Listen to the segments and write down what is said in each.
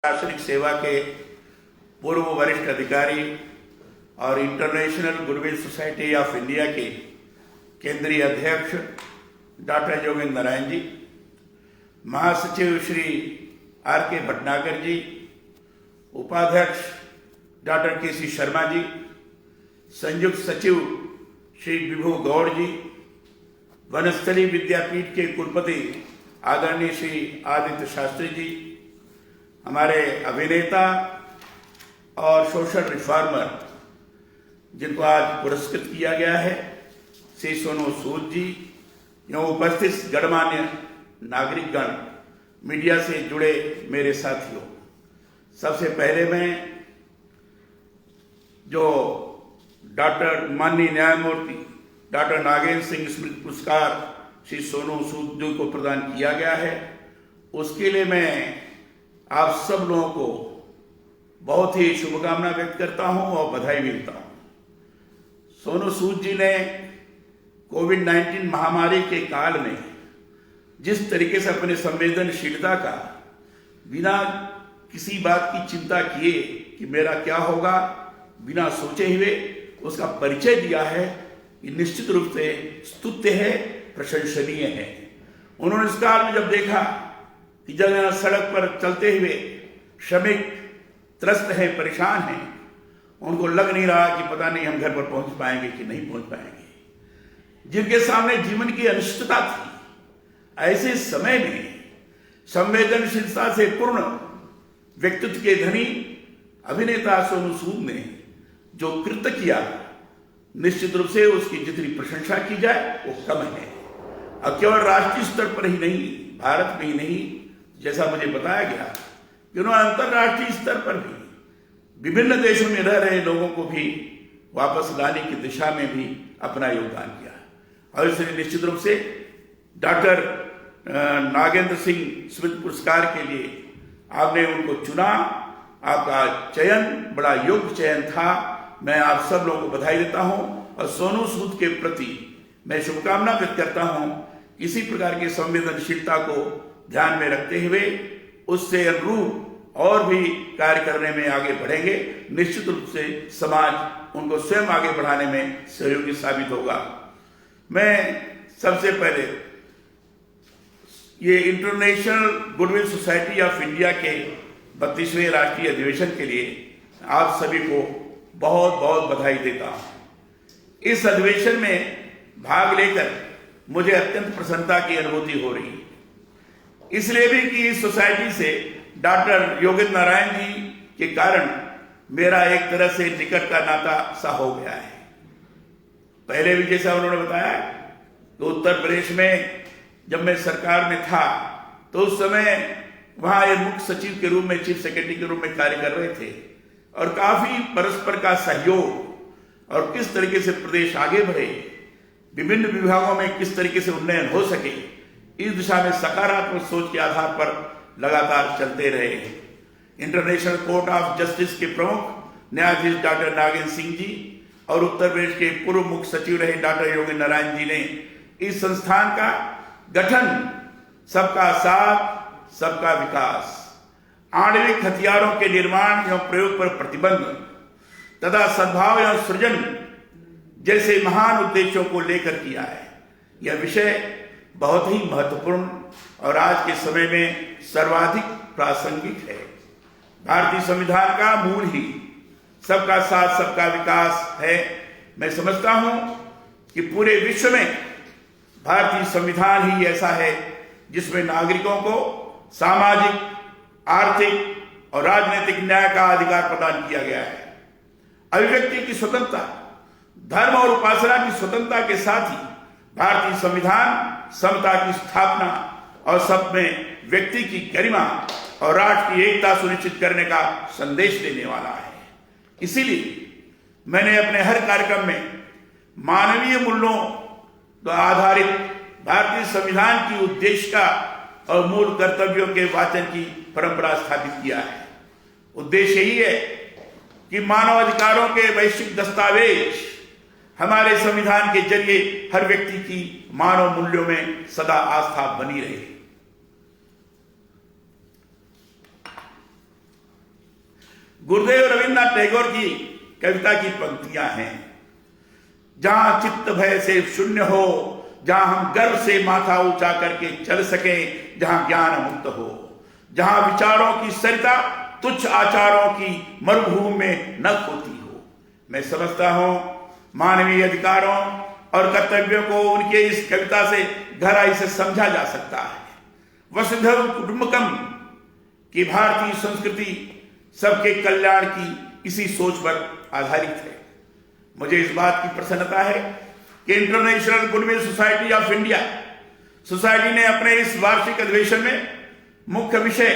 प्रशासनिक सेवा के पूर्व वरिष्ठ अधिकारी और international goodwill society of India के केंद्रीय अध्यक्ष डॉक्टर योगेंद्र नारायण जी, महासचिव श्री आर के भटनागर जी, उपाध्यक्ष डॉक्टर के सी शर्मा जी, संयुक्त सचिव श्री विभू गौड़ जी, वनस्थली विद्यापीठ के कुलपति आदरणीय श्री आदित्य शास्त्री जी, हमारे अभिनेता और सोशल रिफॉर्मर जिनको आज पुरस्कृत किया गया है, श्री सोनू सूद जी, एवं उपस्थित गणमान्य नागरिकगण, मीडिया से जुड़े मेरे साथियों, सबसे पहले मैं जो डॉक्टर माननीय न्यायमूर्ति डॉक्टर नागेंद्र सिंह स्मृति पुरस्कार श्री सोनू सूद जी को प्रदान किया गया है, उसके लिए मैं आप सब लोगों को बहुत ही शुभकामना व्यक्त करता हूं और बधाई भी देता हूं। सोनू सूद जी ने कोविड-19 महामारी के काल में जिस तरीके से अपने संवेदनशीलता का बिना किसी बात की चिंता किए कि मेरा क्या होगा, बिना सोचे हुए उसका परिचय दिया है, ये निश्चित रूप से स्तुत्य है, प्रशंसनीय है। उन्होंने इस काल में जब देखा कि जब सड़क पर चलते हुए श्रमिक त्रस्त हैं, परेशान हैं, उनको लग नहीं रहा कि पता नहीं हम घर पर पहुंच पाएंगे कि नहीं पहुंच पाएंगे, जिनके सामने जीवन की अनिश्चितता थी, ऐसे समय में संवेदनशीलता से पूर्ण व्यक्तित्व के धनी अभिनेता सोनू सूद ने जो कृत्य किया, निश्चित रूप से उसकी जितनी प्रशंसा की जाए वो कम है। अब केवल राष्ट्रीय स्तर पर ही नहीं, भारत में ही नहीं, जैसा मुझे बताया गया कि उन्होंने अंतर्राष्ट्रीय स्तर पर भी विभिन्न देशों में रह रहे लोगों को भी वापस लाने की दिशा में भी अपना योगदान किया। और इसलिए निश्चित रूप से डॉक्टर नागेंद्र सिंह स्मृति पुरस्कार के लिए आपने उनको चुना, आपका चयन बड़ा योग्य चयन था। मैं आप सब लोगों को बधाई देता हूं और सोनू सूद के प्रति मैं शुभकामना व्यक्त करता हूं। इसी प्रकार की संवेदनशीलता को ध्यान में रखते हुए उससे अनुरूप और भी कार्य करने में आगे बढ़ेंगे। निश्चित रूप से समाज उनको स्वयं आगे बढ़ाने में सहयोगी साबित होगा। मैं सबसे पहले ये international goodwill society of India के 32वें राष्ट्रीय अधिवेशन के लिए आप सभी को बहुत बहुत बधाई देता हूं। इस अधिवेशन में भाग लेकर मुझे अत्यंत प्रसन्नता की अनुभूति हो रही है, इसलिए भी कि इस सोसाइटी से डॉक्टर योगेंद्र नारायण जी के कारण मेरा एक तरह से निकट का नाता सा हो गया है। पहले भी जैसा उन्होंने बताया तो उत्तर प्रदेश में जब मैं सरकार में था तो उस समय वहां एक मुख्य सचिव के रूप में, चीफ सेक्रेटरी के रूप में कार्य कर रहे थे और काफी परस्पर का सहयोग और किस तरीके से प्रदेश आगे बढ़े, विभिन्न विभागों में किस तरीके से उन्नयन हो सके, इस दिशा में सकारात्मक सोच के आधार पर लगातार चलते रहे। इंटरनेशनल कोर्ट ऑफ जस्टिस के प्रमुख न्यायाधीश डॉक्टर नागेंद्र सिंह जी और उत्तर प्रदेश के पूर्व मुख्य सचिव रहे डॉक्टर योगेंद्र नारायण जी ने इस संस्थान का गठन सबका साथ सबका विकास, आणविक हथियारों के निर्माण एवं प्रयोग पर प्रतिबंध तथा सद्भाव एवं सृजन जैसे महान उद्देश्यों को लेकर किया है। यह विषय बहुत ही महत्वपूर्ण और आज के समय में सर्वाधिक प्रासंगिक है। भारतीय संविधान का मूल ही सबका साथ सबका विकास है। मैं समझता हूं कि पूरे विश्व में भारतीय संविधान ही ऐसा है जिसमें नागरिकों को सामाजिक, आर्थिक और राजनीतिक न्याय का अधिकार प्रदान किया गया है। अभिव्यक्ति की स्वतंत्रता, धर्म और उपासना की स्वतंत्रता के साथ ही भारतीय संविधान समता की स्थापना और सब में व्यक्ति की गरिमा और राष्ट्र की एकता सुनिश्चित करने का संदेश देने वाला है। इसीलिए मैंने अपने हर कार्यक्रम में मानवीय मूल्यों पर आधारित भारतीय संविधान की उद्देशिका और मूल कर्तव्यों के वाचन की परंपरा स्थापित किया है। उद्देश्य यही है कि मानवाधिकारों के वैश्विक दस्तावेज हमारे संविधान के जरिए हर व्यक्ति की मानव मूल्यों में सदा आस्था बनी रहे। गुरुदेव रविन्द्रनाथ टैगोर की कविता की पंक्तियां हैं, जहां चित्त भय से शून्य हो, जहां हम गर्व से माथा ऊंचा करके चल सके, जहां ज्ञान मुक्त हो, जहां विचारों की सरिता तुच्छ आचारों की मरुभूमि में न खोती हो। मैं समझता हूं मानवीय अधिकारों और कर्तव्यों को उनके इस कविता से गहराई से समझा जा सकता है। वसुधैव कुटुंबकम की भारतीय संस्कृति सबके कल्याण की इसी सोच पर आधारित है। मुझे इस बात की प्रसन्नता है कि international goodwill society of India society ने अपने इस वार्षिक अधिवेशन में मुख्य विषय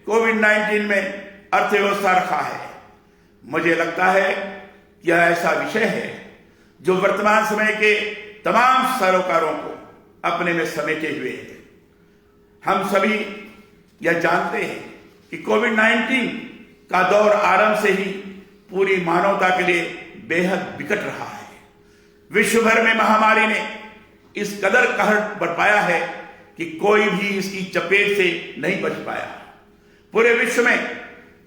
कोविड-19 में अर्थव्यवस्था रखा है। मुझे लगता है कि यह ऐसा विषय है जो वर्तमान समय के तमाम सरोकारों को अपने में समेटे हुए है। हम सभी यह जानते हैं कि कोविड-19 का दौर आरंभ से ही पूरी मानवता के लिए बेहद विकट रहा है। विश्व भर में महामारी ने इस कदर कहर बरपाया है कि कोई भी इसकी चपेट से नहीं बच पाया। पूरे विश्व में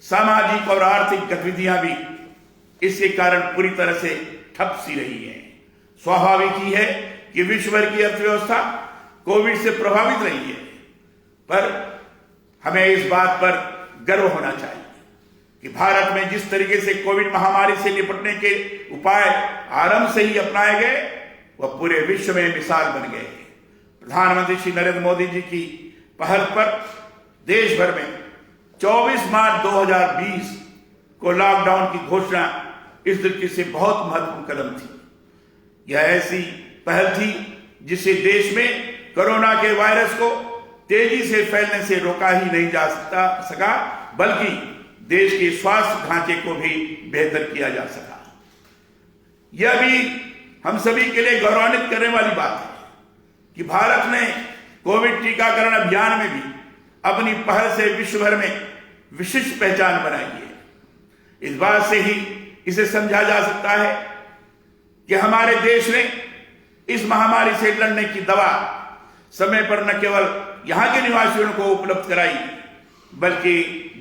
सामाजिक और आर्थिक गतिविधियां भी इसके कारण पूरी तरह से ठप सी रही हैं। स्वाभाविक ही है कि विश्व भर की अर्थव्यवस्था कोविड से प्रभावित रही है, पर हमें इस बात पर गर्व होना चाहिए कि भारत में जिस तरीके से कोविड महामारी से निपटने के उपाय आरंभ से ही अपनाए गए, वह पूरे विश्व में मिसाल बन गए। प्रधानमंत्री श्री नरेंद्र मोदी जी की पहल पर देश भर में 24 मार्च 2020 को लॉकडाउन की घोषणा इस दृष्टि से बहुत महत्वपूर्ण कदम थी। यह ऐसी पहल थी जिससे देश में कोरोना के वायरस को तेजी से फैलने से रोका ही नहीं जा सका, बल्कि देश के स्वास्थ्य ढांचे को भी बेहतर किया जा सका। यह भी हम सभी के लिए गौरवान्वित करने वाली बात है कि भारत ने कोविड टीकाकरण अभियान में भी अपनी पहल से विश्व भर में विशिष्ट पहचान बनाई है। इस बात से ही इसे समझा जा सकता है कि हमारे देश ने इस महामारी से लड़ने की दवा समय पर न केवल यहां के निवासियों को उपलब्ध कराई, बल्कि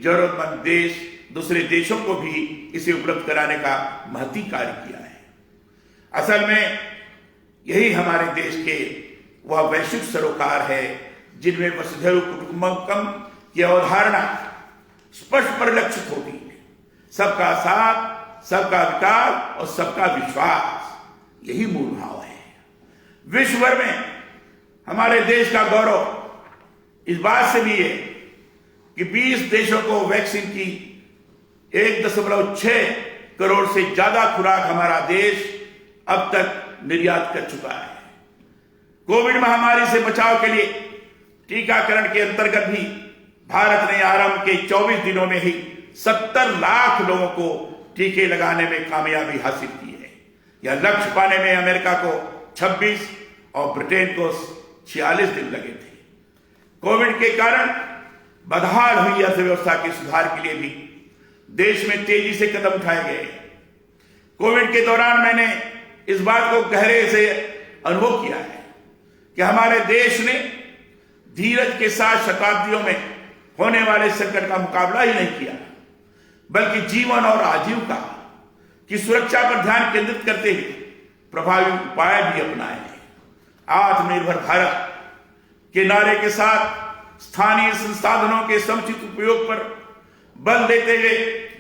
जरूरतमंद देश दूसरे देशों को भी इसे उपलब्ध कराने का महती कार्य किया है। असल में यही हमारे देश के वह वैश्विक सरोकार है जिनमें वसुधैव कुटुंबकम की अवधारणा स्पष्ट परिलक्षित होती है। सबका साथ, सबका विकास और सबका विश्वास, यही मूल भाव है। विश्व भर में हमारे देश का गौरव इस बात से भी है कि 20 देशों को वैक्सीन की 1.6 करोड़ से ज्यादा खुराक हमारा देश अब तक निर्यात कर चुका है। कोविड महामारी से बचाव के लिए टीकाकरण के अंतर्गत भी भारत ने आरंभ के 24 दिनों में ही 70 लाख लोगों को टीके लगाने में कामयाबी हासिल की है। यह लक्ष्य पाने में अमेरिका को 26 और ब्रिटेन को 46 दिन लगे थे। कोविड के कारण बदहाल हुई अर्थव्यवस्था के सुधार के लिए भी देश में तेजी से कदम उठाए गए। कोविड के दौरान मैंने इस बात को गहरे से अनुभव किया है कि हमारे देश ने धीरज के साथ शताब्दियों में होने वाले संकट का मुकाबला ही नहीं किया, बल्कि जीवन और आजीविका की सुरक्षा पर ध्यान केंद्रित करते हुए प्रभावी उपाय भी अपनाए हैं। आत्मनिर्भर भारत के नारे के साथ स्थानीय संसाधनों के समुचित उपयोग पर बल देते हुए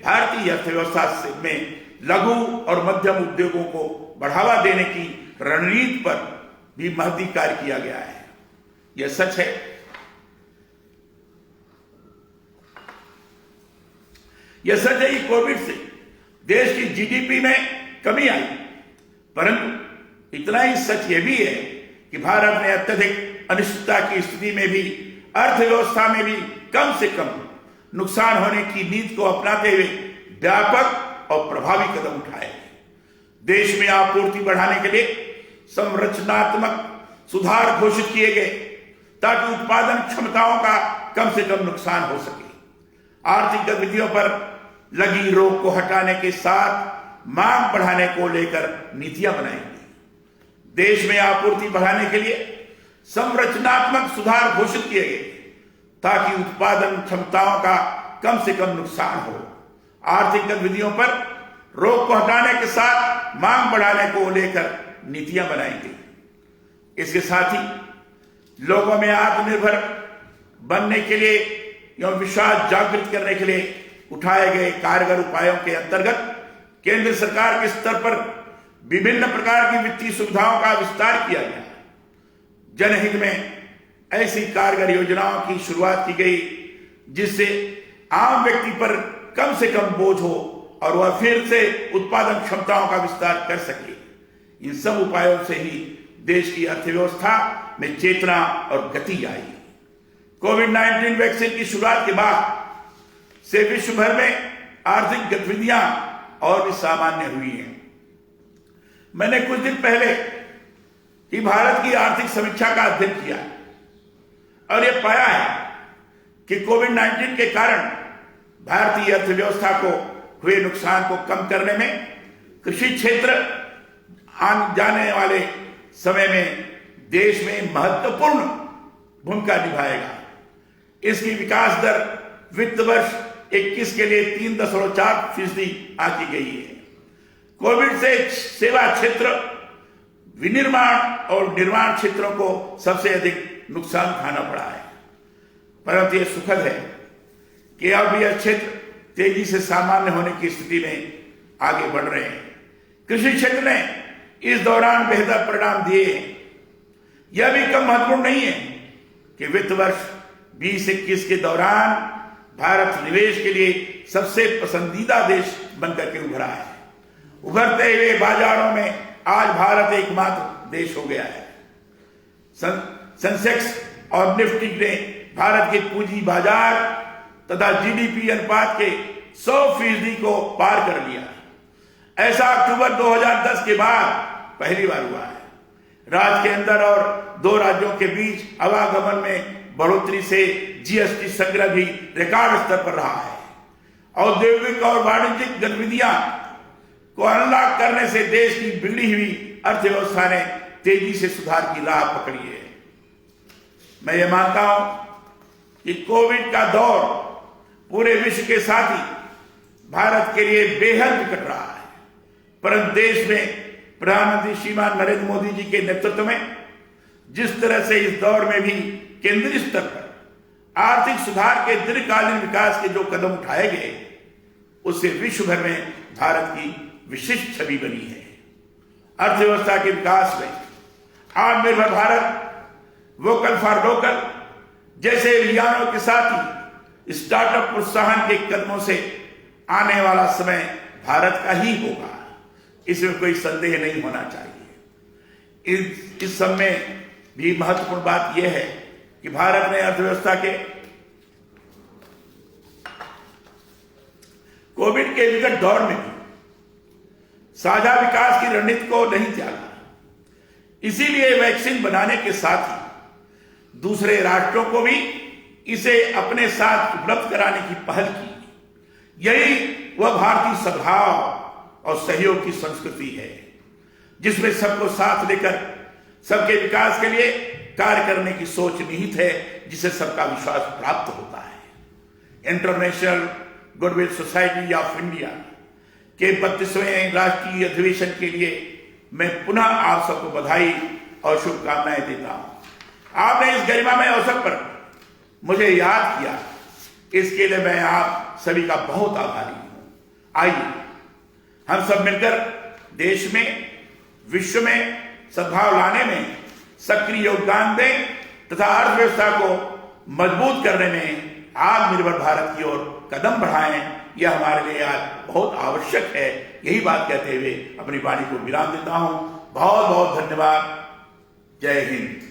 भारतीय अर्थव्यवस्था में लघु और मध्यम उद्योगों को बढ़ावा देने की रणनीति पर भी महती कार्य किया गया है। यह सच है कि कोविड से देश की जीडीपी में कमी आई, परंतु इतना ही सच यह भी है कि भारत ने अत्यधिक अनिश्चितता की स्थिति में भी अर्थव्यवस्था में भी कम से कम नुकसान होने की नीति को अपनाते हुए व्यापक और प्रभावी कदम उठाए। देश में आपूर्ति बढ़ाने के लिए संरचनात्मक सुधार घोषित किए गए ताकि उत्पादन क्षमताओं का कम से कम नुकसान हो सके। आर्थिक गतिविधियों पर लगी रोक को हटाने के साथ मांग बढ़ाने को लेकर नीतियां बनाई गई। देश में आपूर्ति बढ़ाने के लिए संरचनात्मक सुधार घोषित किए गए ताकि उत्पादन क्षमताओं का कम से कम नुकसान हो आर्थिक गतिविधियों पर रोक को हटाने के साथ मांग बढ़ाने को लेकर नीतियां बनाएंगे। इसके साथ ही लोगों में आत्मनिर्भर बनने के लिए एवं विश्वास जागृत करने के लिए उठाए गए कारगर उपायों के अंतर्गत केंद्र सरकार के स्तर पर विभिन्न प्रकार की वित्तीय सुविधाओं का विस्तार किया गया। जनहित में ऐसी कारगर योजनाओं की शुरुआत की गई जिससे आम व्यक्ति पर कम से कम बोझ हो और वह फिर से उत्पादन क्षमताओं का विस्तार कर सके। इन सब उपायों से ही देश की अर्थव्यवस्था में चेतना और गति आई। कोविड-19 वैक्सीन की शुरुआत के बाद से विश्व भर में आर्थिक गतिविधियां और भी सामान्य हुई हैं। मैंने कुछ दिन पहले ही भारत की आर्थिक समीक्षा का अध्ययन किया और यह पाया है कि कोविड-19 के कारण भारतीय अर्थव्यवस्था को हुए नुकसान को कम करने में कृषि क्षेत्र आने जाने वाले समय में देश में महत्वपूर्ण भूमिका निभाएगा। इसकी विकास दर वित्त वर्ष 21 के लिए 3.4% आंकी गई है। कोविड से सेवा क्षेत्र, विनिर्माण और निर्माण क्षेत्रों को सबसे अधिक नुकसान उठाना पड़ा है, परंतु यह सुखद है कि अब यह क्षेत्र तेजी से सामान्य होने की स्थिति में आगे बढ़ रहे हैं। कृषि क्षेत्र ने इस दौरान बेहतर परिणाम दिए। यह भी कम महत्वपूर्ण नहीं है कि वित्त वर्ष 2021 के दौरान भारत निवेश के लिए सबसे पसंदीदा देश बनकर के उभरा है। उभरते हुए बाजारों में आज भारत एकमात्र देश हो गया है। सेंसेक्स और निफ्टी ने भारत के पूंजी बाजार तथा जीडीपी अनुपात के 100% को पार कर लिया। ऐसा अक्टूबर 2010 के बाद पहली बार हुआ है। राज्य के अंदर और दो राज्यों के बीच आवागमन में बढ़ोतरी से जीएसटी संग्रह भी रिकॉर्ड स्तर पर रहा है। औद्योगिक और वाणिज्यिक गतिविधियां को अनलॉक करने से देश की बिगड़ी हुई अर्थव्यवस्था ने तेजी से सुधार की राह पकड़ी है। मैं ये मानता हूं कि कोविड का दौर पूरे विश्व के साथ ही भारत के लिए बेहद विकट रहा है, परंतु देश में प्रधानमंत्री श्रीमान नरेंद्र मोदी जी के नेतृत्व में जिस तरह से इस दौर में भी केंद्रीय स्तर पर आर्थिक सुधार के दीर्घकालीन विकास के जो कदम उठाए गए, उससे विश्व भर में भारत की विशिष्ट छवि बनी है। अर्थव्यवस्था के विकास में आत्मनिर्भर भारत, वोकल फॉर लोकल जैसे अभियानों के साथ ही स्टार्टअप प्रोत्साहन के कदमों से आने वाला समय भारत का ही होगा, इसमें कोई संदेह नहीं होना चाहिए। इस सब में भी महत्वपूर्ण बात यह है कि भारत ने अर्थव्यवस्था के कोविड के विकट दौर में भी साझा विकास की रणनीति को नहीं त्यागा। इसीलिए वैक्सीन बनाने के साथ ही दूसरे राष्ट्रों को भी इसे अपने साथ उपलब्ध कराने की पहल की। यही वह भारतीय सद्भाव और सहयोग की संस्कृति है जिसमें सबको साथ लेकर सबके विकास के लिए कार्य करने की सोच निहित है, जिसे सबका विश्वास प्राप्त होता है। International goodwill society of India के 32वें राष्ट्रीय अधिवेशन के लिए मैं पुनः आप सबको बधाई और शुभकामनाएं देता हूं। आपने इस गरिमामय अवसर पर मुझे याद किया, इसके लिए मैं आप सभी का बहुत आभारी हूं। आइए हम सब मिलकर देश में, विश्व में सद्भाव लाने में सक्रिय योगदान दें तथा अर्थव्यवस्था को मजबूत करने में आत्मनिर्भर भारत की ओर कदम बढ़ाएं। यह हमारे लिए आज बहुत आवश्यक है। यही बात कहते हुए अपनी वाणी को विराम देता हूं। बहुत बहुत धन्यवाद। जय हिंद।